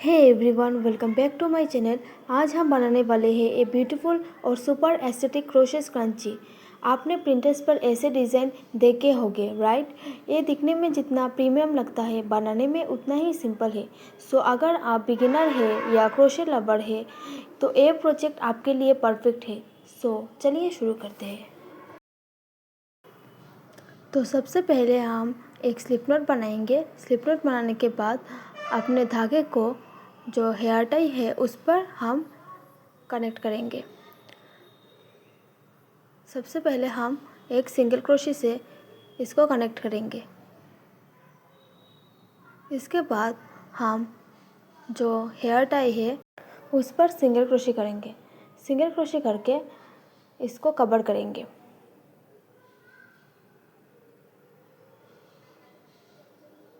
Hey everyone, welcome back to my channel. आज हम बनाने वाले हैं ए ब्यूटीफुल और सुपर एस्थेटिक क्रोशे स्क्रंची। आपने प्रिंटर्स पर ऐसे डिज़ाइन देखे होंगे, राइट? ये दिखने में जितना प्रीमियम लगता है, बनाने में उतना ही सिंपल है। सो अगर आप बिगिनर है या क्रोशे लवर है तो ये प्रोजेक्ट आपके लिए परफेक्ट है। सो चलिए शुरू करते हैं। तो सबसे पहले हम एक स्लिप नॉट बनाएंगे। स्लिप नॉट बनाने के बाद अपने धागे को जो हेयर टाई है उस पर हम कनेक्ट करेंगे। सबसे पहले हम एक सिंगल क्रोशे से इसको कनेक्ट करेंगे। इसके बाद हम जो हेयर टाई है उस पर सिंगल क्रोशे करेंगे। सिंगल क्रोशे करके इसको कवर करेंगे।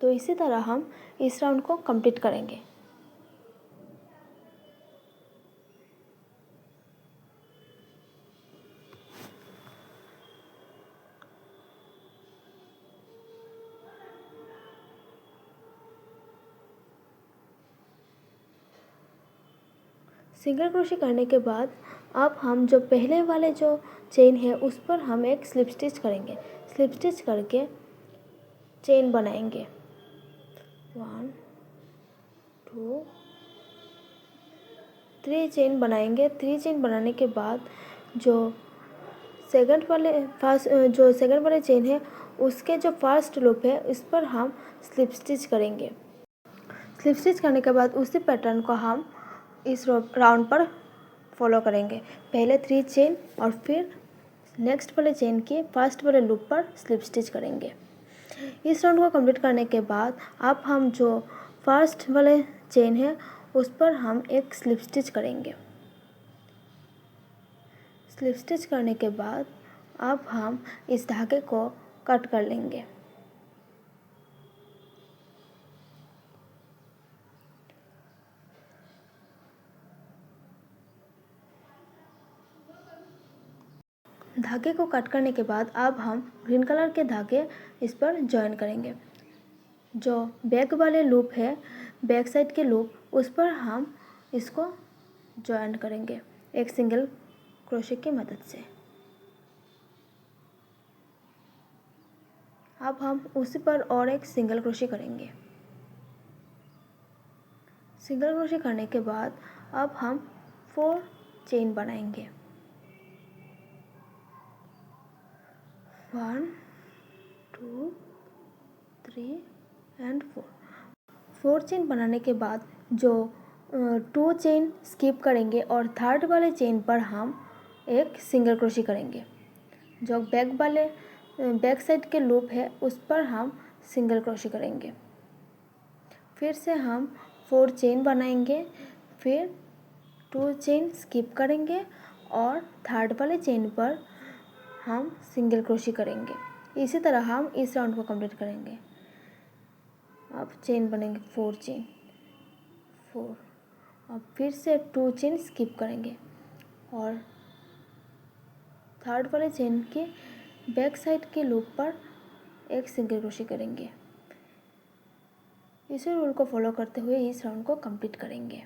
तो इसी तरह हम इस राउंड को कंप्लीट करेंगे। सिंगल क्रोशे करने के बाद अब हम जो पहले वाले जो चेन है उस पर हम एक स्लिप स्टिच करेंगे। स्लिप स्टिच करके चेन बनाएंगे। 1 2 3 चेन बनाएंगे। 3 चेन बनाने के बाद जो सेकंड वाले चेन है उसके जो फर्स्ट लूप है उस पर हम स्लिप स्टिच करेंगे। स्लिप स्टिच करने के बाद उसी पैटर्न को हम इस राउंड पर फॉलो करेंगे। पहले 3 चेन और फिर नेक्स्ट वाले चेन के फर्स्ट वाले लूप पर स्लिप स्टिच करेंगे। इस राउंड को कंप्लीट करने के बाद अब हम जो फर्स्ट वाले चेन है उस पर हम एक स्लिप स्टिच करेंगे। स्लिप स्टिच करने के बाद अब हम इस धागे को कट कर लेंगे। धागे को कट करने के बाद अब हम ग्रीन कलर के धागे इस पर जॉइन करेंगे। जो बैक वाले लूप है, बैक साइड के लूप, उस पर हम इसको जॉइन करेंगे एक सिंगल क्रोशे की मदद से। अब हम उसी पर और एक सिंगल क्रोशे करेंगे। सिंगल क्रोशे करने के बाद अब हम 4 चेन बनाएंगे। 1 2 3 एंड 4 चेन बनाने के बाद जो 2 चेन स्किप करेंगे और थर्ड वाले चेन पर हम एक सिंगल क्रोशे करेंगे। जो बैक साइड के लूप है उस पर हम सिंगल क्रोशे करेंगे। फिर से हम 4 चेन बनाएंगे, फिर 2 चेन स्किप करेंगे और थर्ड वाले चेन पर हम सिंगल क्रोशे करेंगे। इसी तरह हम इस राउंड को कंप्लीट करेंगे। अब चेन बनेंगे 4 चेन, 4। अब फिर से 2 चेन स्किप करेंगे और थर्ड वाले चेन के बैक साइड के लूप पर एक सिंगल क्रोशे करेंगे। इसी रूल को फॉलो करते हुए इस राउंड को कंप्लीट करेंगे।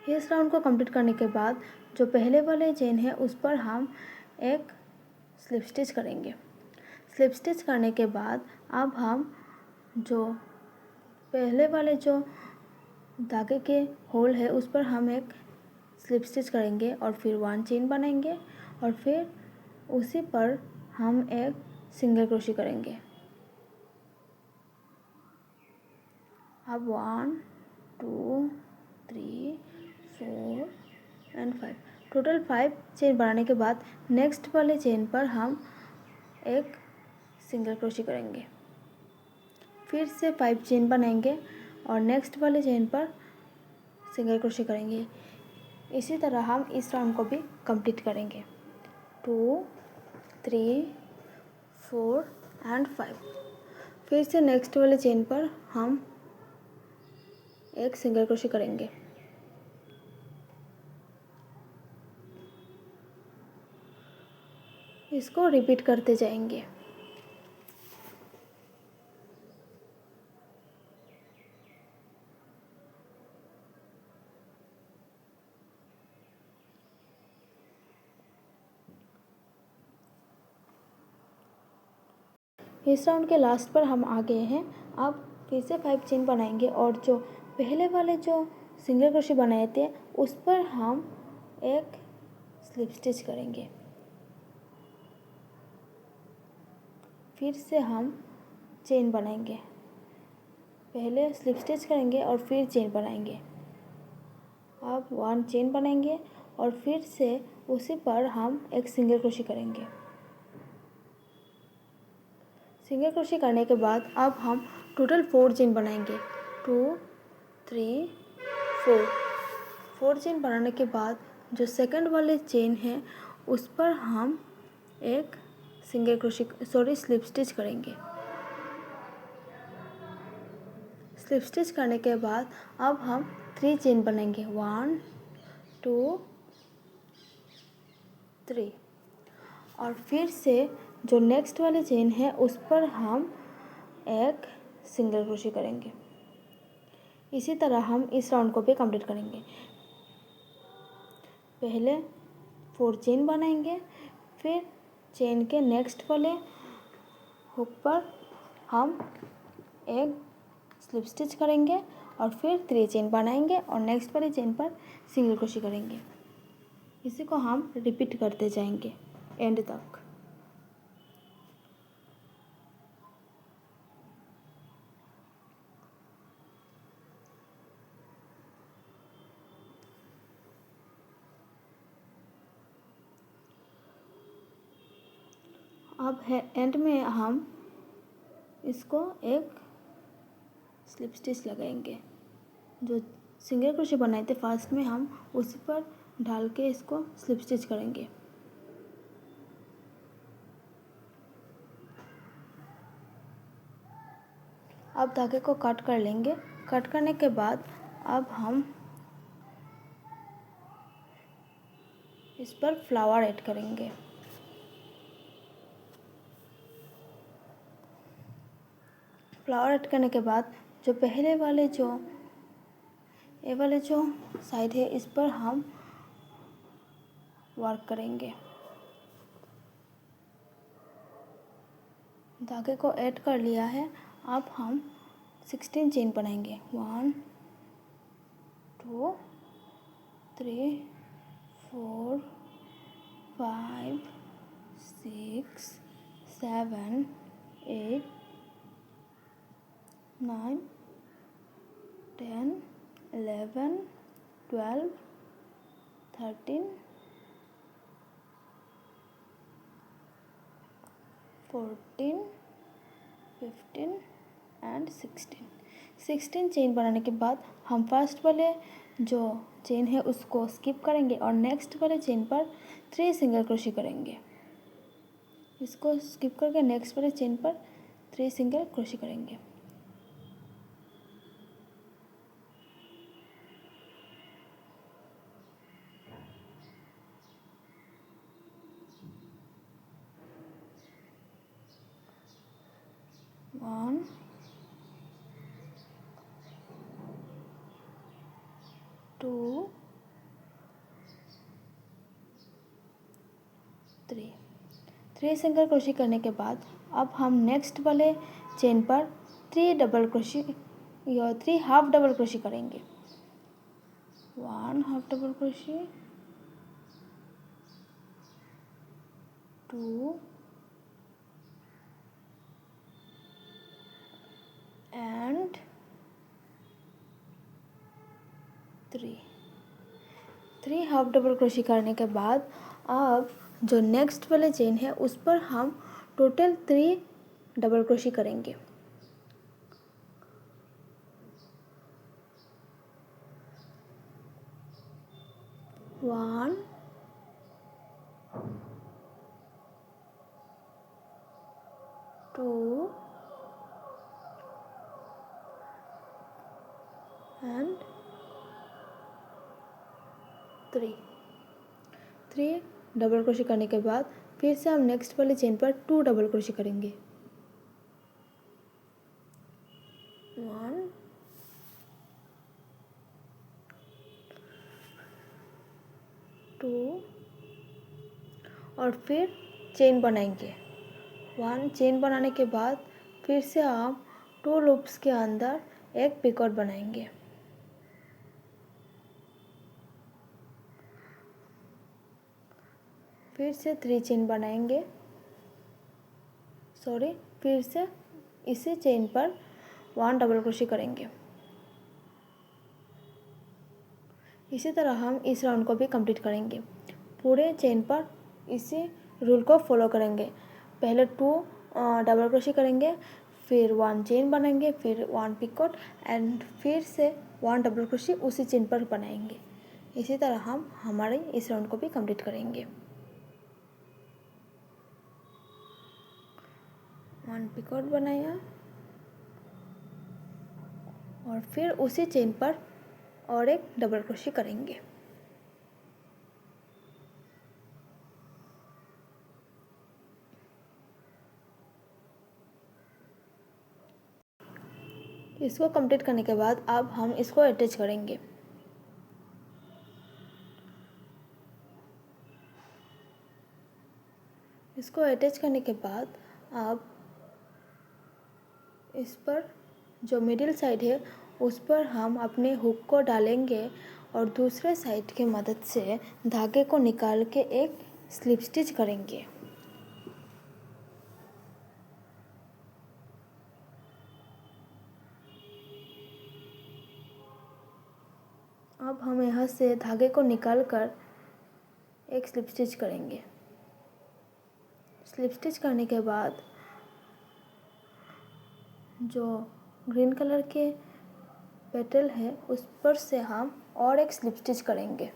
इस राउंड को कंप्लीट करने के बाद जो पहले वाले चेन है उस पर हम एक स्लिप स्टिच करेंगे। स्लिप स्टिच करने के बाद अब हम जो पहले वाले जो धागे के होल है उस पर हम एक स्लिप स्टिच करेंगे और फिर 1 चेन बनाएंगे और फिर उसी पर हम एक सिंगल क्रोशे करेंगे। अब 1 2 3 4 एंड 5, टोटल 5 चेन बनाने के बाद नेक्स्ट वाले चेन पर हम एक सिंगल क्रोशे करेंगे। फिर से 5 चेन बनाएंगे और नेक्स्ट वाले चेन पर सिंगल क्रोशे करेंगे। इसी तरह हम इस राउंड को भी कंप्लीट करेंगे। 2 3 4 एंड 5। फिर से नेक्स्ट वाले चेन पर हम एक सिंगल क्रोशे करेंगे। इसको रिपीट करते जाएंगे। इस राउंड के लास्ट पर हम आ गए हैं। अब फिर से 5 चेन बनाएंगे और जो पहले वाले जो सिंगल क्रोशे बनाए थे उस पर हम एक स्लिप स्टिच करेंगे। फिर से हम चेन बनाएंगे, पहले स्लिप स्टिच करेंगे और फिर चेन बनाएंगे। अब 1 चेन बनाएंगे और फिर से उसी पर हम एक सिंगल क्रोशे करेंगे। सिंगल क्रोशे करने के बाद अब हम टोटल 4 चेन बनाएंगे। 2 3 4 चेन बनाने के बाद जो सेकंड वाले चेन है उस पर हम एक सिंगल क्रोशे स्लिप स्टिच करेंगे। स्लिप स्टिच करने के बाद अब हम 3 चेन बनाएंगे। 1 2 3 और फिर से जो नेक्स्ट वाले चेन है उस पर हम एक सिंगल क्रोशे करेंगे। इसी तरह हम इस राउंड को भी कंप्लीट करेंगे। पहले 4 चेन बनाएंगे, फिर चेन के नेक्स्ट वाले हुक पर हम एक स्लिप स्टिच करेंगे और फिर 3 चेन बनाएंगे और नेक्स्ट वाले चेन पर सिंगल क्रोशे करेंगे। इसी को हम रिपीट करते जाएंगे एंड तक। अब है एंड में हम इसको एक स्लिप स्टिच लगाएंगे। जो सिंगल क्रोशे बनाए थे फर्स्ट में हम उसी पर डाल के इसको स्लिप स्टिच करेंगे। अब धागे को कट कर लेंगे। कट करने के बाद अब हम इस पर फ्लावर ऐड करेंगे। फ्लावर ऐड करने के बाद जो पहले वाले जो ये वाले जो साइड है इस पर हम वर्क करेंगे। धागे को ऐड कर लिया है। अब हम 16 चेन बनाएंगे। 1 2 3 4 5 6 7 8 9 10 11 12 13 14 15 एंड 16 चेन बनाने के बाद हम फर्स्ट वाले जो चेन है उसको स्किप करेंगे और नेक्स्ट वाले चेन पर 3 सिंगल क्रोशे करेंगे। इसको स्किप करके नेक्स्ट वाले चेन पर 3 सिंगल क्रोशे करेंगे। वन 2 3 सिंगल क्रोशे करने के बाद अब हम नेक्स्ट वाले चेन पर 3 डबल क्रोशे या 3 हाफ डबल क्रोशे करेंगे। 1 half double crochet, 2 and 3 half double crochet करने के बाद अब जो नेक्स्ट वाले चेन है उस पर हम टोटल 3 डबल क्रोशे करेंगे। 1 2 and 3 डबल क्रोशे करने के बाद फिर से हम नेक्स्ट वाले चेन पर 2 डबल क्रोशे करेंगे। 1 2 और फिर चेन बनाएंगे। 1 चेन बनाने के बाद फिर से हम 2 लूप्स के अंदर एक पिकॉट बनाएंगे। फिर से 3 चेन बनाएंगे, फिर से इसी चेन पर 1 डबल क्रोशे करेंगे। इसी तरह हम इस राउंड को भी कंप्लीट करेंगे। पूरे चेन पर इसी रूल को फॉलो करेंगे। पहले 2 डबल क्रोशे करेंगे, फिर 1 चेन बनाएंगे, फिर 1 पिकॉट एंड फिर से 1 डबल क्रोशे उसी चेन पर बनाएंगे। इसी तरह हम हमारे इस राउंड को भी कंप्लीट करेंगे। 1 पिकॉट बनाया और फिर उसी चेन पर और एक डबल क्रोशे करेंगे। इसको कंप्लीट करने के बाद अब हम इसको अटैच करेंगे। इसको अटैच करने के बाद अब इस पर जो मिडिल साइड है उस पर हम अपने हुक को डालेंगे और दूसरे साइड की मदद से धागे को निकाल के एक स्लिप स्टिच करेंगे। अब हम यहाँ से धागे को निकाल कर एक स्लिप स्टिच करेंगे। स्लिप स्टिच करने के बाद जो ग्रीन कलर के पेटल है उस पर से हम और एक स्लिप स्टिच करेंगे।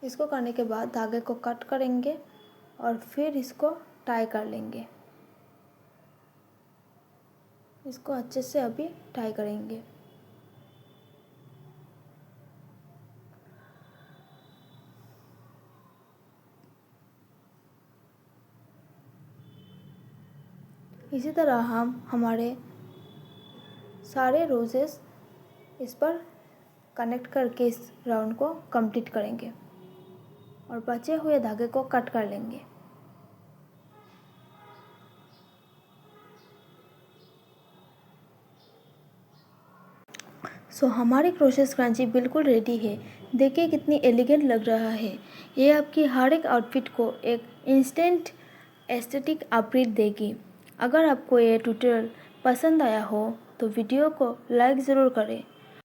इसको करने के बाद धागे को कट करेंगे और फिर इसको टाई कर लेंगे। इसको अच्छे से अभी टाई करेंगे। इसी तरह हम हमारे सारे रोजेस इस पर कनेक्ट करके इस राउंड को कंप्लीट करेंगे और बचे हुए धागे को कट कर लेंगे। हमारी क्रोशे स्क्रंची बिल्कुल रेडी है। देखिए कितनी एलिगेंट लग रहा है। ये आपकी हर एक आउटफिट को एक इंस्टेंट एस्थेटिक अपग्रेड देगी। अगर आपको ये ट्यूटोरियल पसंद आया हो तो वीडियो को लाइक ज़रूर करें